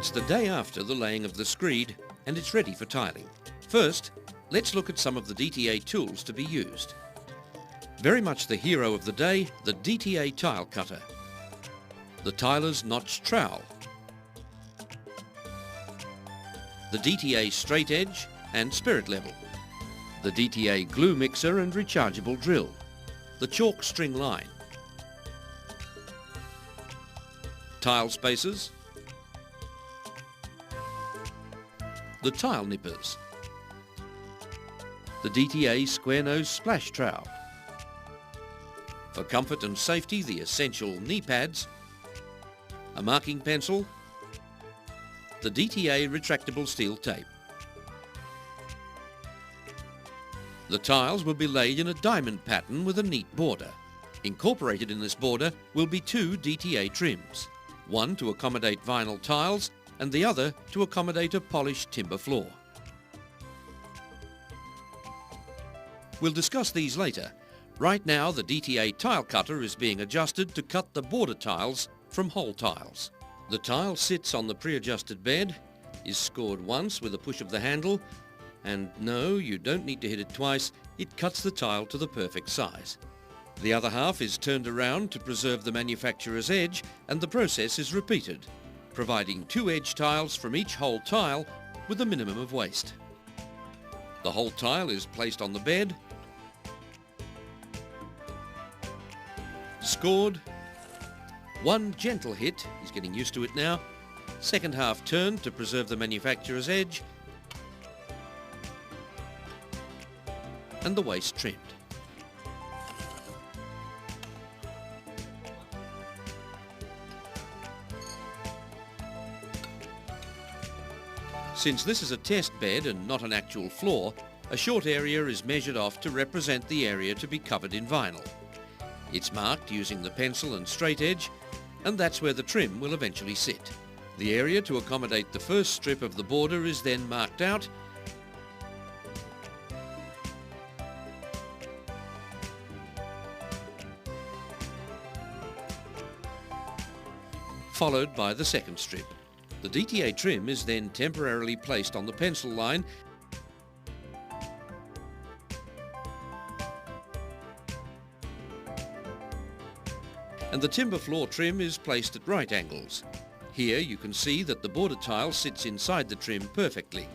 It's the day after the laying of the screed and it's ready for tiling. First, let's look at some of the DTA tools to be used. Very much the hero of the day, the DTA tile cutter. The tiler's notch trowel. The DTA straight edge and spirit level. The DTA glue mixer and rechargeable drill. The chalk string line. Tile spacers. The tile nippers. The DTA square nose splash trowel. For comfort and safety, the essential knee pads. A marking pencil. The DTA retractable steel tape. The tiles will be laid in a diamond pattern with a neat border. Incorporated in this border will be two DTA trims, one to accommodate vinyl tiles and the other to accommodate a polished timber floor. We'll discuss these later. Right now the DTA tile cutter is being adjusted to cut the border tiles from whole tiles. The tile sits on the pre-adjusted bed, is scored once with a push of the handle, and no, you don't need to hit it twice, it cuts the tile to the perfect size. The other half is turned around to preserve the manufacturer's edge, and the process is repeated, providing two edge tiles from each whole tile with a minimum of waste. The whole tile is placed on the bed, scored, one gentle hit, he's getting used to it now, second half turned to preserve the manufacturer's edge, and the waste trimmed. Since this is a test bed and not an actual floor, a short area is measured off to represent the area to be covered in vinyl. It's marked using the pencil and straight edge, and that's where the trim will eventually sit. The area to accommodate the first strip of the border is then marked out, followed by the second strip. The DTA trim is then temporarily placed on the pencil line and the timber floor trim is placed at right angles. Here you can see that the border tile sits inside the trim perfectly.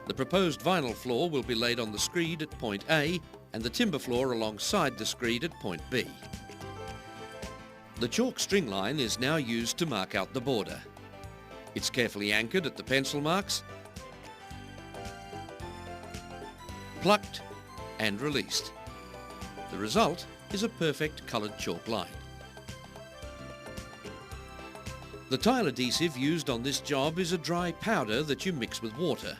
The proposed vinyl floor will be laid on the screed at point A and the timber floor alongside the screed at point B. The chalk string line is now used to mark out the border. It's carefully anchored at the pencil marks, plucked and released. The result is a perfect coloured chalk line. The tile adhesive used on this job is a dry powder that you mix with water.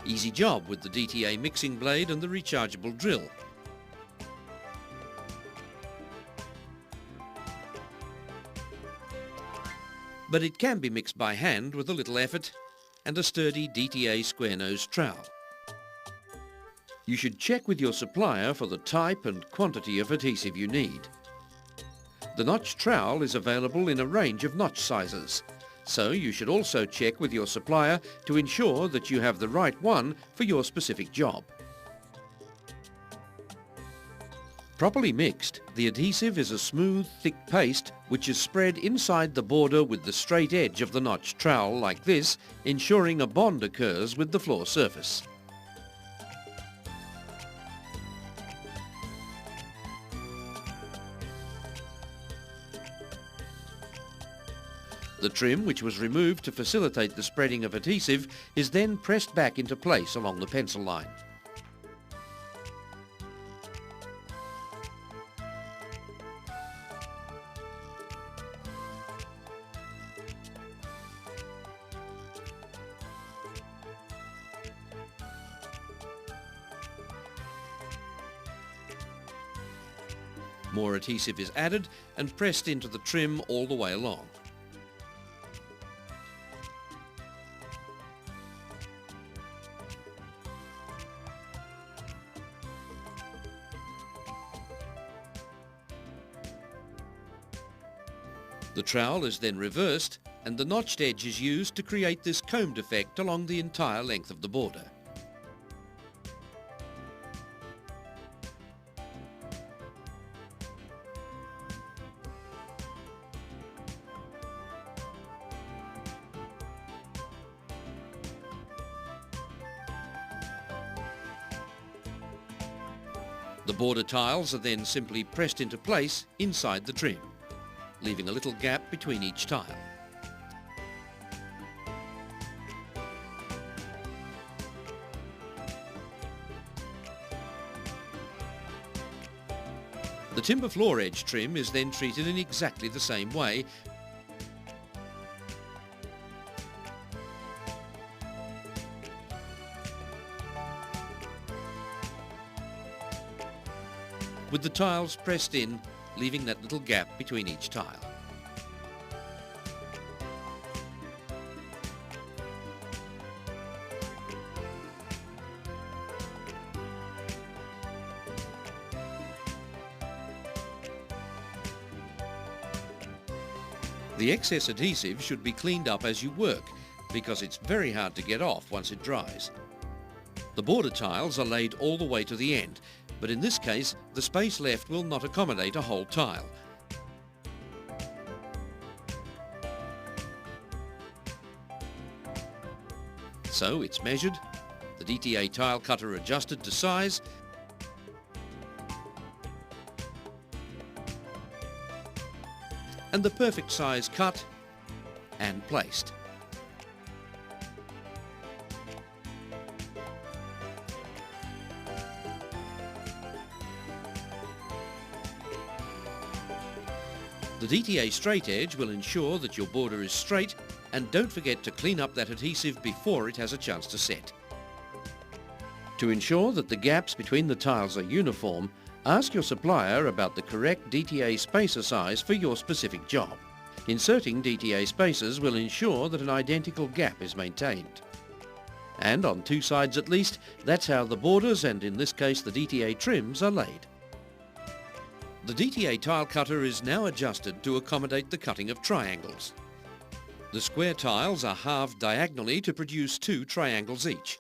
Easy job with the DTA mixing blade and the rechargeable drill. But it can be mixed by hand with a little effort and a sturdy DTA square nose trowel. You should check with your supplier for the type and quantity of adhesive you need. The notch trowel is available in a range of notch sizes, so you should also check with your supplier to ensure that you have the right one for your specific job. Properly mixed, the adhesive is a smooth, thick paste which is spread inside the border with the straight edge of the notch trowel like this, ensuring a bond occurs with the floor surface. The trim, which was removed to facilitate the spreading of adhesive, is then pressed back into place along the pencil line. More adhesive is added and pressed into the trim all the way along. The trowel is then reversed and the notched edge is used to create this combed effect along the entire length of the border. The border tiles are then simply pressed into place inside the trim, leaving a little gap between each tile. The timber floor edge trim is then treated in exactly the same way, with the tiles pressed in, leaving that little gap between each tile. The excess adhesive should be cleaned up as you work, because it's very hard to get off once it dries. The border tiles are laid all the way to the end, but in this case the space left will not accommodate a whole tile. So it's measured, the DTA tile cutter adjusted to size, and the perfect size cut and placed. The DTA straight edge will ensure that your border is straight, and don't forget to clean up that adhesive before it has a chance to set. To ensure that the gaps between the tiles are uniform, ask your supplier about the correct DTA spacer size for your specific job. Inserting DTA spacers will ensure that an identical gap is maintained. And on two sides at least, that's how the borders, and in this case the DTA trims, are laid. The DTA tile cutter is now adjusted to accommodate the cutting of triangles. The square tiles are halved diagonally to produce two triangles each.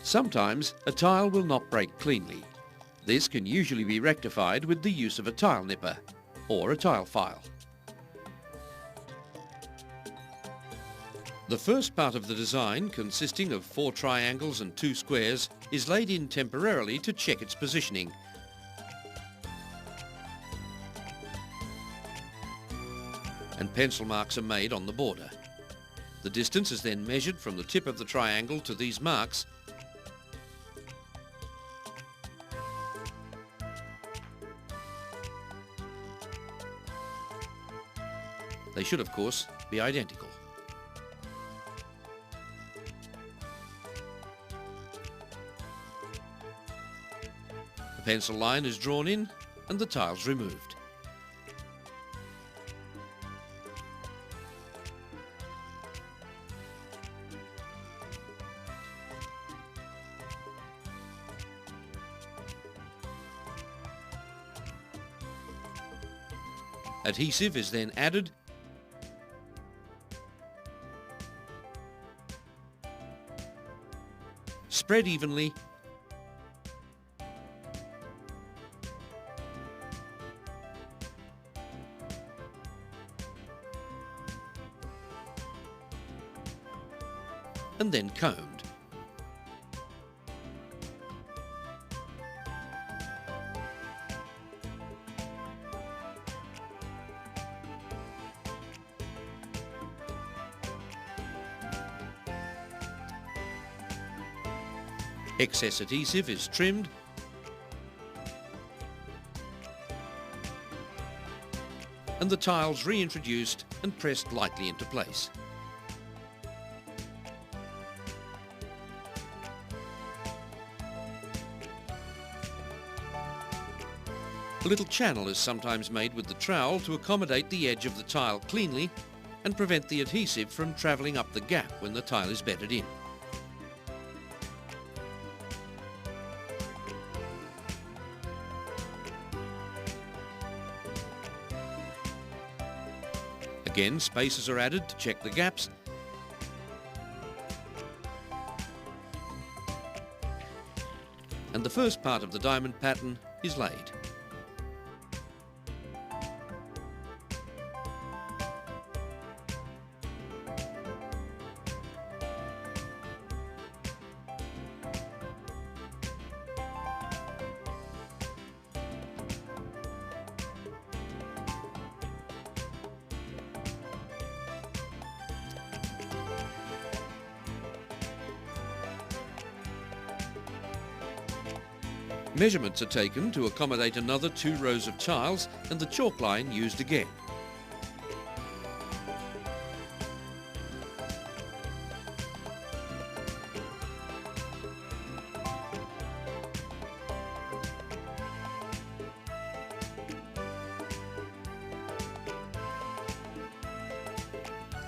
Sometimes a tile will not break cleanly. This can usually be rectified with the use of a tile nipper or a tile file. The first part of the design, consisting of 4 triangles and 2 squares, is laid in temporarily to check its positioning. And pencil marks are made on the border. The distance is then measured from the tip of the triangle to these marks, they should, of course, be identical. The pencil line is drawn in and the tiles removed. Adhesive is then added spread evenly, and then combed. Excess adhesive is trimmed and the tiles reintroduced and pressed lightly into place. A little channel is sometimes made with the trowel to accommodate the edge of the tile cleanly, and prevent the adhesive from travelling up the gap when the tile is bedded in. Again, spacers are added to check the gaps, and the first part of the diamond pattern is laid. Measurements are taken to accommodate another 2 rows of tiles and the chalk line used again.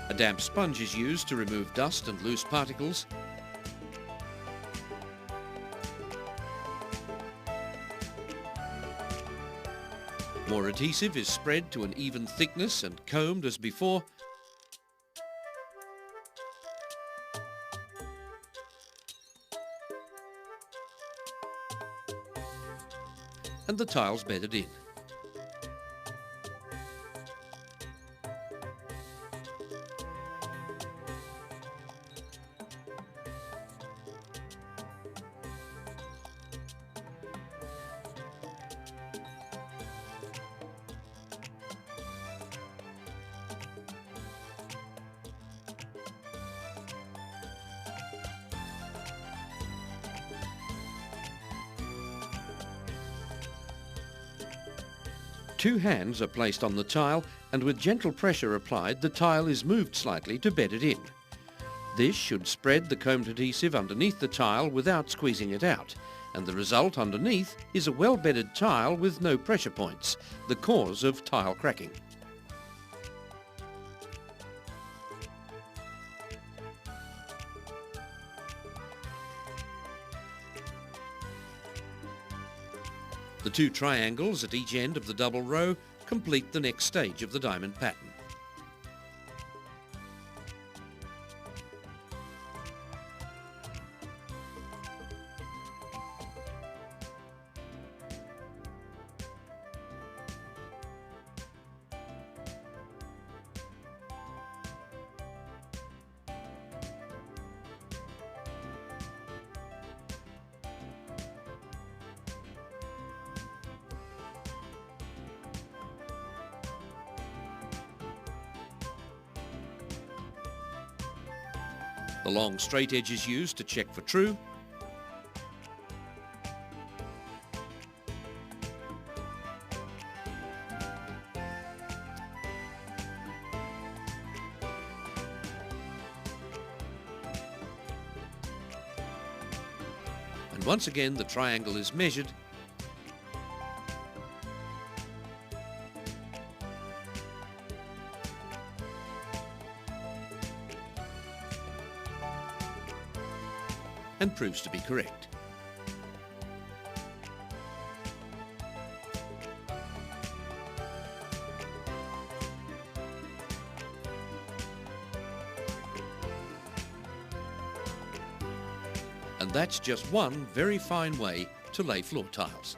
A damp sponge is used to remove dust and loose particles. More adhesive is spread to an even thickness and combed as before. And the tiles bedded in. Two hands are placed on the tile, and with gentle pressure applied, the tile is moved slightly to bed it in. This should spread the combed adhesive underneath the tile without squeezing it out, and the result underneath is a well-bedded tile with no pressure points, the cause of tile cracking. The 2 triangles at each end of the double row complete the next stage of the diamond pattern. The long straight edge is used to check for true. And once again the triangle is measured and proves to be correct. And that's just one very fine way to lay floor tiles.